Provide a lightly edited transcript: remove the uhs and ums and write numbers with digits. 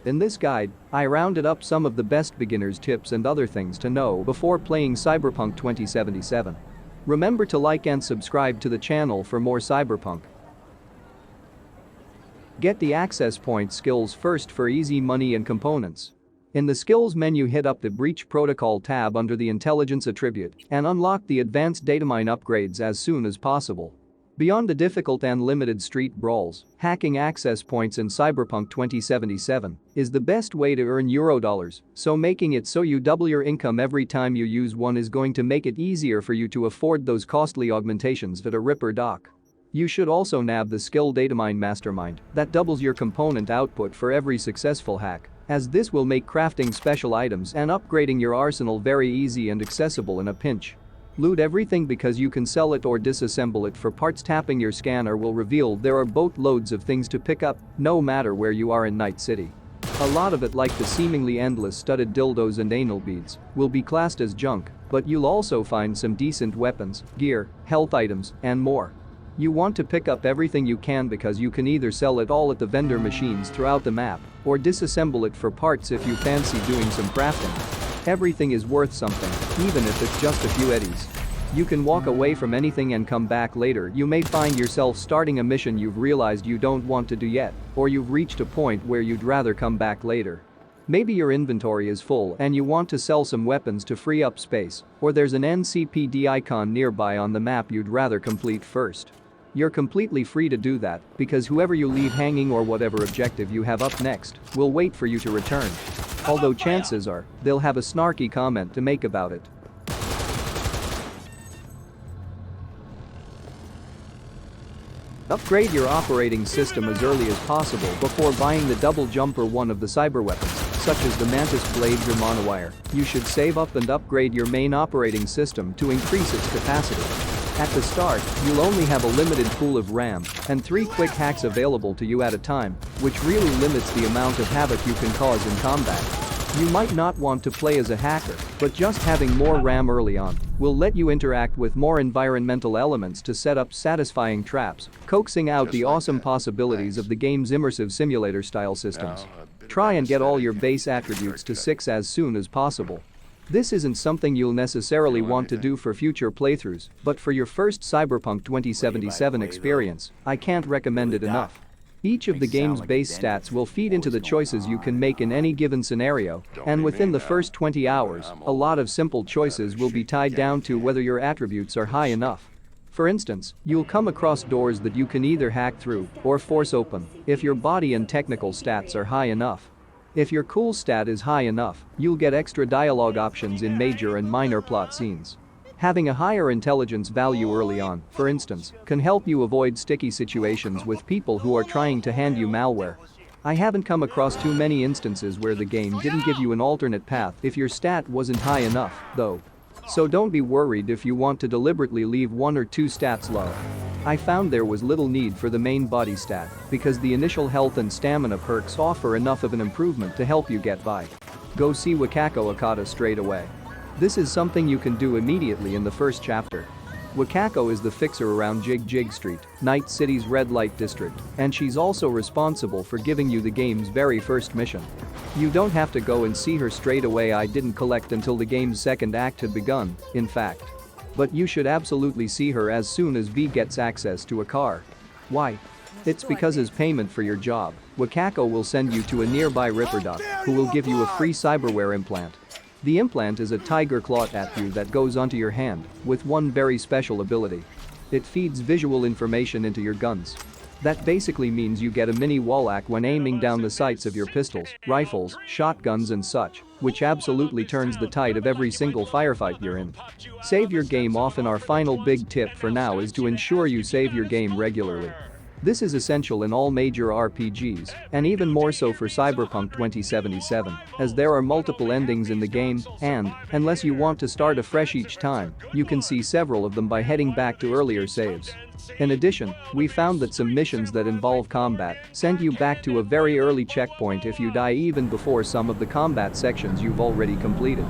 In this guide, I rounded up some of the best beginner's tips and other things to know before playing Cyberpunk 2077. Remember to like and subscribe to the channel for more Cyberpunk. Get the access point skills first for easy money and components. In the skills menu, hit up the Breach Protocol tab under the Intelligence attribute and unlock the advanced datamine upgrades as soon as possible. Beyond the difficult and limited street brawls, hacking access points in Cyberpunk 2077 is the best way to earn Eurodollars, so making it so you double your income every time you use one is going to make it easier for you to afford those costly augmentations at a Ripper dock. You should also nab the skill datamine mastermind that doubles your component output for every successful hack, as this will make crafting special items and upgrading your arsenal very easy and accessible in a pinch. Loot everything because you can sell it or disassemble it for parts. Tapping your scanner will reveal there are boatloads of things to pick up, no matter where you are in Night City. A lot of it, like the seemingly endless studded dildos and anal beads, will be classed as junk, but you'll also find some decent weapons, gear, health items, and more. You want to pick up everything you can because you can either sell it all at the vendor machines throughout the map or disassemble it for parts if you fancy doing some crafting. Everything is worth something, even if it's just a few eddies. You can walk away from anything and come back later. You may find yourself starting a mission you've realized you don't want to do yet, or you've reached a point where you'd rather come back later. Maybe your inventory is full and you want to sell some weapons to free up space, or there's an NCPD icon nearby on the map you'd rather complete first. You're completely free to do that because whoever you leave hanging or whatever objective you have up next will wait for you to return. Although chances are, they'll have a snarky comment to make about it. Upgrade your operating system as early as possible before buying the double jumper one of the cyber weapons, such as the Mantis blades or monowire. You should save up and upgrade your main operating system to increase its capacity. At the start, you'll only have a limited pool of RAM and 3 quick hacks available to you at a time, which really limits the amount of havoc you can cause in combat. You might not want to play as a hacker, but just having more RAM early on will let you interact with more environmental elements to set up satisfying traps, coaxing out the awesome possibilities of the game's immersive simulator-style systems. Try and get all your base attributes to 6 as soon as possible. This isn't something you'll necessarily want to do for future playthroughs, but for your first Cyberpunk 2077 experience, I can't recommend it enough. Each of the game's base stats will feed into the choices you can make in any given scenario, and within the first 20 hours, a lot of simple choices will be tied down to whether your attributes are high enough. For instance, you'll come across doors that you can either hack through or force open if your body and technical stats are high enough. If your cool stat is high enough, you'll get extra dialogue options in major and minor plot scenes. Having a higher intelligence value early on, for instance, can help you avoid sticky situations with people who are trying to hand you malware. I haven't come across too many instances where the game didn't give you an alternate path if your stat wasn't high enough, though. So don't be worried if you want to deliberately leave 1 or 2 stats low. I found there was little need for the main body stat because the initial health and stamina perks offer enough of an improvement to help you get by. Go see Wakako Akata straight away. This is something you can do immediately in the first chapter. Wakako is the fixer around Jig Jig Street, Night City's red light district, and she's also responsible for giving you the game's very first mission. You don't have to go and see her straight away. I didn't collect until the game's second act had begun, in fact. But you should absolutely see her as soon as V gets access to a car. Why? It's because as payment for your job, Wakako will send you to a nearby Ripper dock who will give you a free Cyberwear Implant. The implant is a tiger claw tattoo that goes onto your hand with one very special ability. It feeds visual information into your guns. That basically means you get a mini wallach when aiming down the sights of your pistols, rifles, shotguns and such, which absolutely turns the tide of every single firefight you're in. Save your game often. Our final big tip for now is to ensure you save your game regularly. This is essential in all major RPGs, and even more so for Cyberpunk 2077, as there are multiple endings in the game, and, unless you want to start afresh each time, you can see several of them by heading back to earlier saves. In addition, we found that some missions that involve combat send you back to a very early checkpoint if you die even before some of the combat sections you've already completed.